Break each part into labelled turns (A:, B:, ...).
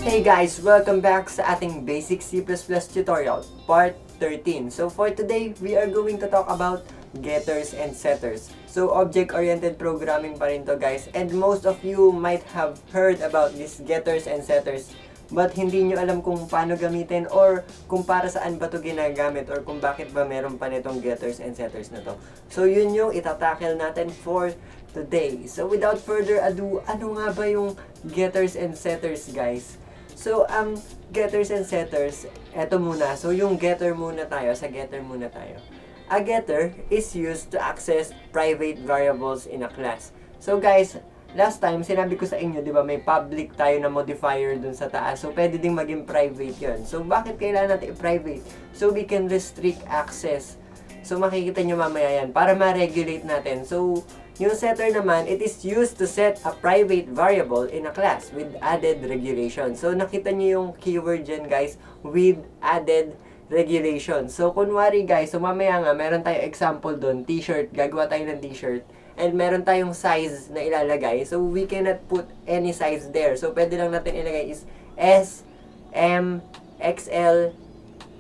A: Hey guys! Welcome back sa ating Basic C++ tutorial, Part 13. So for today, we are going to talk about getters and setters. So object-oriented programming pa rin to guys. And most of you might have heard about these getters and setters. But hindi nyo alam kung paano gamitin or kung para saan ba to ginagamit or kung bakit ba meron pa nitong getters and setters na to. So yun yung itatackle natin for today. So without further ado, ano nga ba yung getters and setters guys? So, ang getters and setters, eto muna. So, yung getter muna tayo. Sa getter muna tayo. A getter is used to access private variables in a class. So, guys, last time, sinabi ko sa inyo, di ba, may public tayo na modifier dun sa taas. So, pwede ding maging private yun. So, bakit kailangan natin i-private? So, we can restrict access. So, makikita nyo mamaya yan para ma-regulate natin. So, yung setter naman, it is used to set a private variable in a class with added regulation. So, nakita nyo yung keyword dyan, guys, with added regulation. So, kunwari, guys, so mamaya nga, meron tayong example doon, t-shirt, gagawa tayo ng t-shirt, and meron tayong size na ilalagay. So, we cannot put any size there. So, pwede lang natin ilagay is S, M, XL,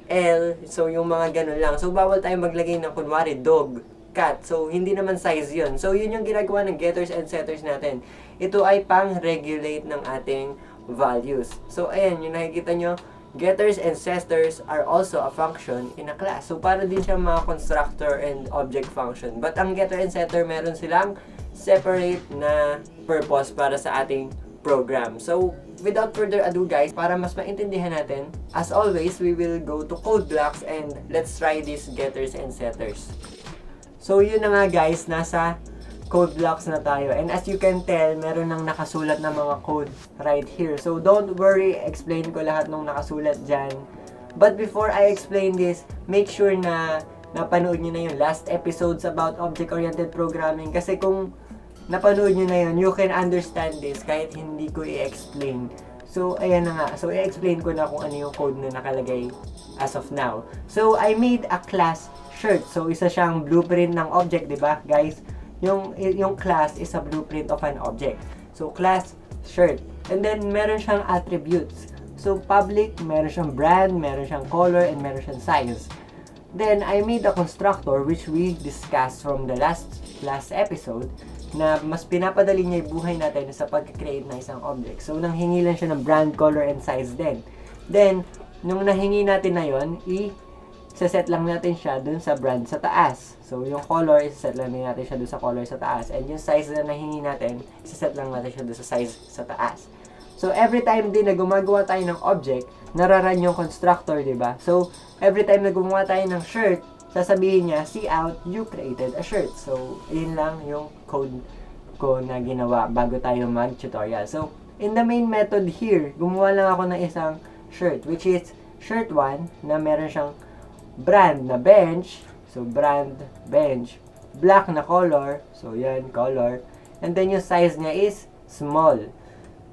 A: L, so yung mga ganun lang. So, bawal tayong maglagay ng kunwari, dog, cat. So, hindi naman size yun. So, yun yung ginagawa ng getters and setters natin. Ito ay pang-regulate ng ating values. So, ayan, yung nakikita nyo, getters and setters are also a function in a class. So, para din siya mga constructor and object function. But, ang getter and setter, meron silang separate na purpose para sa ating program. So, without further ado guys, para mas maintindihan natin, as always, we will go to code blocks and let's try these getters and setters. So, yun na nga guys, nasa code blocks na tayo. And as you can tell, meron nang nakasulat na mga code right here. So, don't worry, explain ko lahat nung nakasulat dyan. But before I explain this, make sure na napanood nyo na yung last episodes about object-oriented programming. Kasi kung napanood nyo na yun, you can understand this kahit hindi ko i-explain. So, ayan na nga. So, i-explain ko na kung ano yung code na nakalagay as of now. So, I made a class shirt. So, isa siyang blueprint ng object, di ba, guys? Yung class is a blueprint of an object. So, class shirt. And then, meron siyang attributes. So, public, meron siyang brand, meron siyang color, and meron siyang size. Then, I made a constructor which we discussed from the last episode na mas pinapadali niya yung buhay natin sa pag-create ng isang object. So, nanghingi lang siya ng brand, color, and size din. Then, nung nahingi natin na yun, set lang natin siya dun sa brand sa taas. So, yung color, set lang natin siya dun sa color sa taas. And yung size na nahingi natin, set lang natin siya dun sa size sa taas. So, every time din na gumagawa tayo ng object, nararan yung constructor, diba? So, every time na gumawa tayo ng shirt, sasabihin niya, see out, you created a shirt. So, yun lang yung code ko na ginawa bago tayo mag-tutorial. So, in the main method here, gumawa lang ako ng isang shirt, which is shirt 1, na meron siyang brand na bench, so brand, bench, black na color, so yan, color, and then yung size niya is small.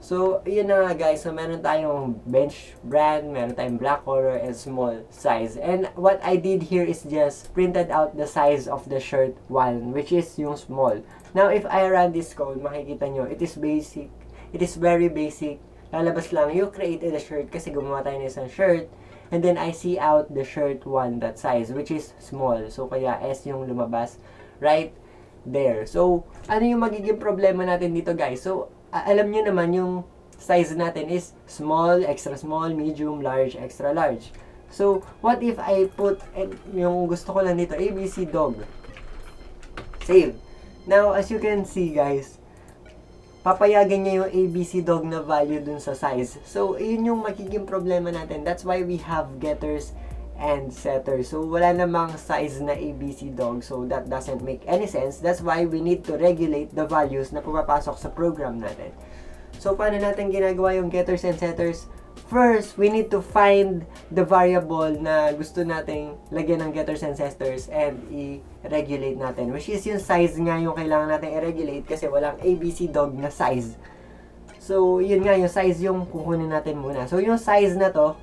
A: So, yun na nga guys, so meron tayong bench brand, meron tayong black color, and small size. And what I did here is just printed out the size of the shirt 1, which is yung small. Now, if I run this code, makikita nyo, it is basic, it is very basic, lalabas lang, you created a shirt kasi gumawa tayo ng isang shirt. And then, I see out the shirt 1, that size, which is small. So, kaya S yung lumabas right there. So, ano yung magiging problema natin dito, guys? So, alam nyo naman yung size natin is small, extra small, medium, large, extra large. So, what if I put, yung gusto ko lang dito, ABC dog. Save. Now, as you can see, guys, papayagan niya yung ABC dog na value dun sa size. So, yun yung magiging problema natin. That's why we have getters and setters. So, wala namang size na ABC dog. So, that doesn't make any sense. That's why we need to regulate the values na pumapasok sa program natin. So, paano natin ginagawa yung getters and setters? First, we need to find the variable na gusto nating lagyan ng getters and setters and i-regulate natin. Which is yung size nga yung kailangan natin i-regulate kasi walang ABC dog na size. So, yun nga, yung size yung kukunin natin muna. So, yung size na to,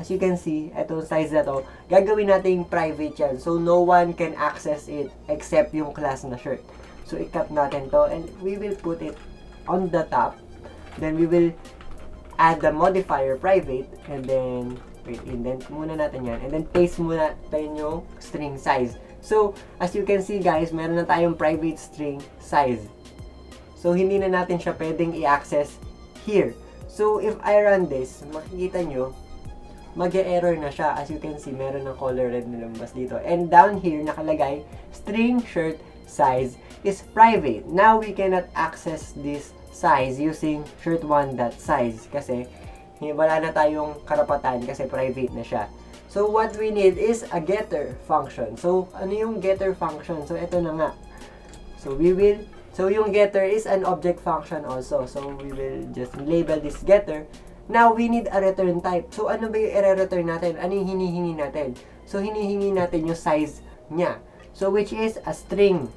A: as you can see, itong size na to, gagawin natin private yan. So, no one can access it except yung class na shirt. So, i-cut natin to and we will put it on the top. Then, we will add the modifier private, and then, wait, indent muna natin yan, and then paste muna natin yung string size. So, as you can see guys, meron na tayong private string size. So, hindi na natin siya pwedeng i-access here. So, if I run this, makikita nyo, mag-e-error na siya. As you can see, meron ng color red na lumabas dito. And down here, nakalagay, string shirt size is private. Now, we cannot access this size using shirt1.size kasi wala na tayong karapatan kasi private na siya. So, what we need is a getter function. So, ano yung getter function? So, ito na nga. So, yung getter is an object function also. So, we will just label this getter. Now, we need a return type. So, ano ba yung i-return natin? Ano yung hinihingi natin? So, hinihingi natin yung size niya. So, which is a string.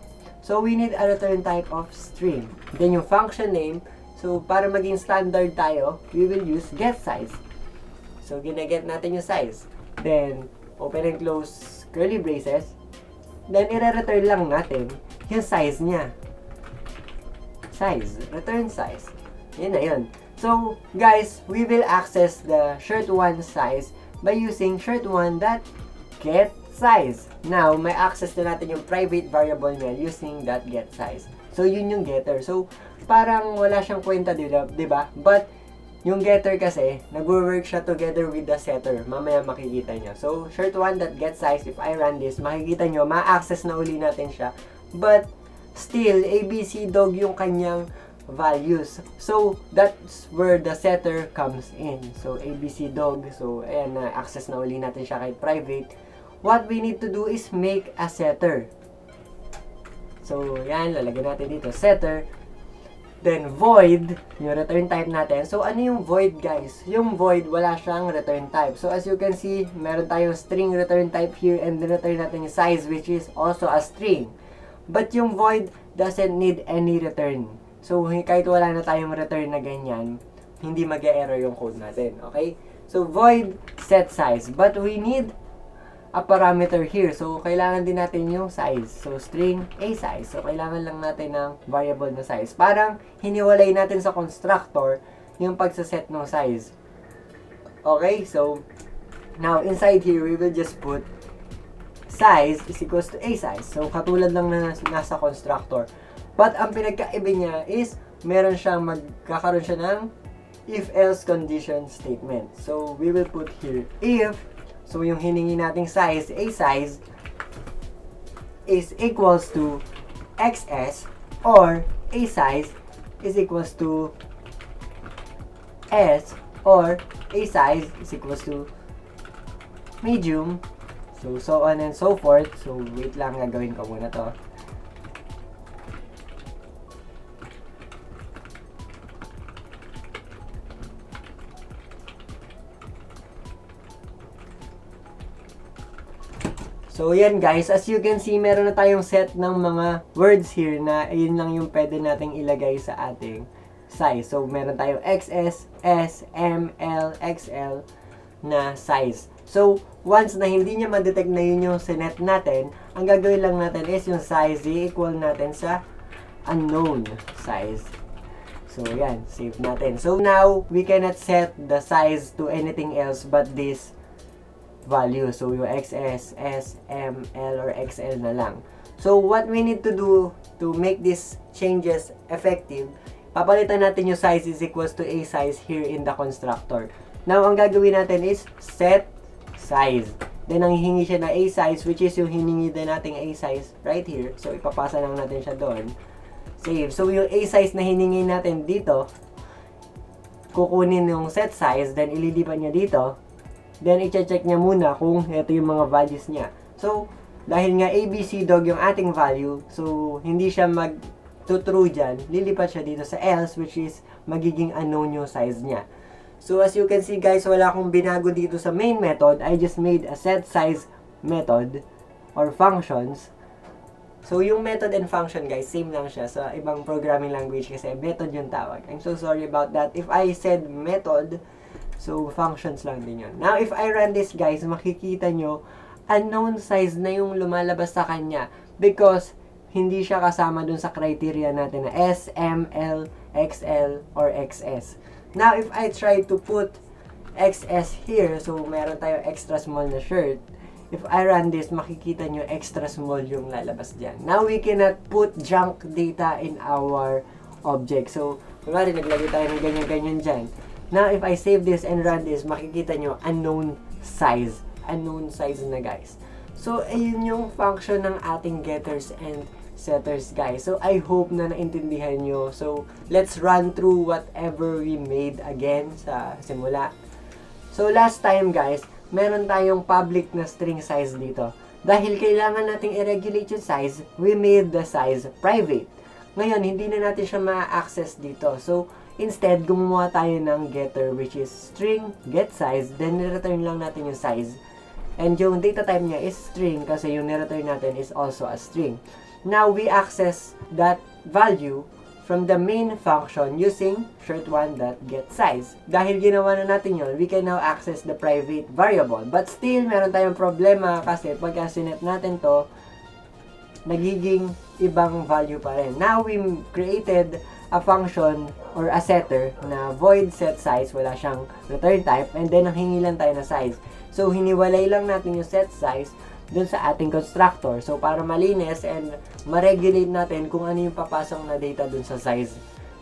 A: So, we need a return type of string. Then, yung function name. So, para maging standard tayo, we will use getSize. So, gina-get natin yung size. Then, open and close curly braces. Then, i-return lang natin yung size niya. Size. Return size. Yun na yun. So, guys, we will access the shirt1 size by using shirt1.getSize. Now, may access na natin yung private variable niya using .getSize. So, yun yung getter. So, parang wala siyang kwenta, diba? But, yung getter kasi, nag-work siya together with the setter. Mamaya makikita nyo. So, shirt1.getSize, if I run this, makikita nyo, ma-access na uli natin siya. But, still, ABC dog yung kanyang values. So, that's where the setter comes in. So, ABC dog. So, ayan, na-access na uli natin siya kahit private. What we need to do is make a setter. So, yan, lalagyan natin dito, setter. Then, void, yung return type natin. So, ano yung void, guys? Yung void, wala siyang return type. So, as you can see, meron tayong string return type here and then return natin yung size, which is also a string. But yung void doesn't need any return. So, kahit wala na tayong return na ganyan, hindi mag-e-error yung code natin. Okay? So, void set size. But we need a parameter here. So, kailangan din natin yung size. So, string a size. So, kailangan lang natin ng variable na size. Parang hiniwalay natin sa constructor yung pagsaset ng size. Okay? So, now, inside here, we will just put size is equals to a size. So, katulad lang na nasa constructor. But, ang pinagkaiba niya is, magkakaroon siya ng if-else condition statement. So, we will put here if. So, yung hiningi nating size, a size, is equals to XS or a size is equals to S or a size is equals to medium. So on and so forth. So, wait lang, gagawin ko muna to. So, yan guys, as you can see, meron na tayong set ng mga words here na yun lang yung pwede nating ilagay sa ating size. So, meron tayong XS, S, M, L, XL na size. So, once na hindi niya ma-detect na yun yung sinet natin, ang gagawin lang natin is yung size i-equal natin sa unknown size. So, yan, save natin. So, now, we cannot set the size to anything else but this value. So, yung XS, S, M, L, or XL na lang. So, what we need to do to make these changes effective, papalitan natin yung size is equals to a size here in the constructor. Now, ang gagawin natin is set size. Then, ang hihingi siya na a size, which is yung hiningi din nating a size right here. So, ipapasa lang natin siya doon. Save. So, yung a size na hiningi natin dito, kukunin yung set size, then ililipan niya dito. Then, i-check niya muna kung ito yung mga values niya. So, dahil nga ABC dog yung ating value, so, hindi siya mag-true dyan, lilipat siya dito sa else, which is magiging unknown yung size niya. So, as you can see guys, wala akong binago dito sa main method. I just made a set size method or functions. So, yung method and function guys, same lang siya sa ibang programming language kasi method yung tawag. I'm so sorry about that. If I said method, so, functions lang din yun. Now, if I run this, guys, makikita nyo, unknown size na yung lumalabas sa kanya because hindi siya kasama dun sa criteria natin na S, M, L, XL, or XS. Now, if I try to put XS here, so meron tayo extra small na shirt. If I run this, makikita nyo extra small yung lalabas dyan. Now, we cannot put junk data in our object. So, kunwari, naglagay tayo ng ganyan-ganyan dyan. Now, if I save this and run this, makikita nyo unknown size. Unknown size na, guys. So, ayun yung function ng ating getters and setters, guys. So, I hope na naintindihan nyo. So, let's run through whatever we made again sa simula. So, last time, guys, meron tayong public na string size dito. Dahil kailangan nating i-regulate yung size, we made the size private. Ngayon, hindi na natin siya ma-access dito. So, instead, gumawa tayo ng getter, which is string get size, then return lang natin yung size. And yung data type niya is string kasi yung ni-return natin is also a string. Now, we access that value from the main function using shirt1.getSize. Dahil ginawa na natin yon, we can now access the private variable. But still, meron tayong problema kasi pagka sinet natin to, nagiging ibang value pa rin. Now, we created a function or a setter na void set size, wala siyang return type, and then nanghingi lang tayo na size. So, hiniwalay lang natin yung set size dun sa ating constructor. So, para malinis and ma-regulate natin kung ano yung papasok na data dun sa size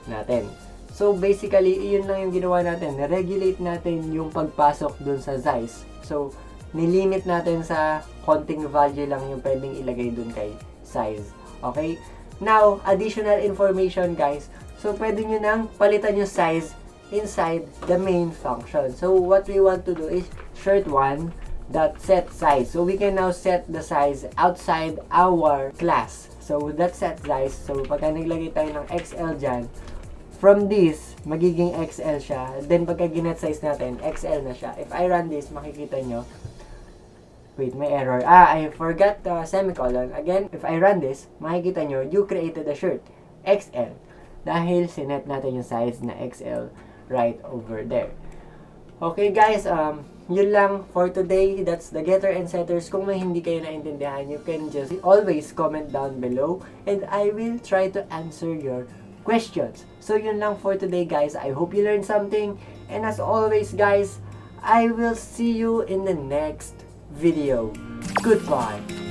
A: natin. So, basically, iyon lang yung ginawa natin. Na-regulate natin yung pagpasok dun sa size. So, nilimit natin sa konting value lang yung pwedeng ilagay dun kay size. Okay? Now, additional information, guys. So, pwede nyo nang palitan yung size inside the main function. So, what we want to do is shirt1.set size. So, we can now set the size outside our class. So, that set size. So, pagka naglagay tayo ng XL dyan, from this, magiging XL siya. Then, pagka ginet size natin, XL na siya. If I run this, makikita nyo, wait, may error. I forgot the semicolon. Again, if I run this, makikita nyo, you created a shirt. XL. Dahil sinet natin yung size na XL right over there. Okay, guys, yun lang for today. That's the getter and setters. Kung may hindi kayo naintindihan, you can just always comment down below and I will try to answer your questions. So, yun lang for today, guys. I hope you learned something. And as always, guys, I will see you in the next video. Goodbye.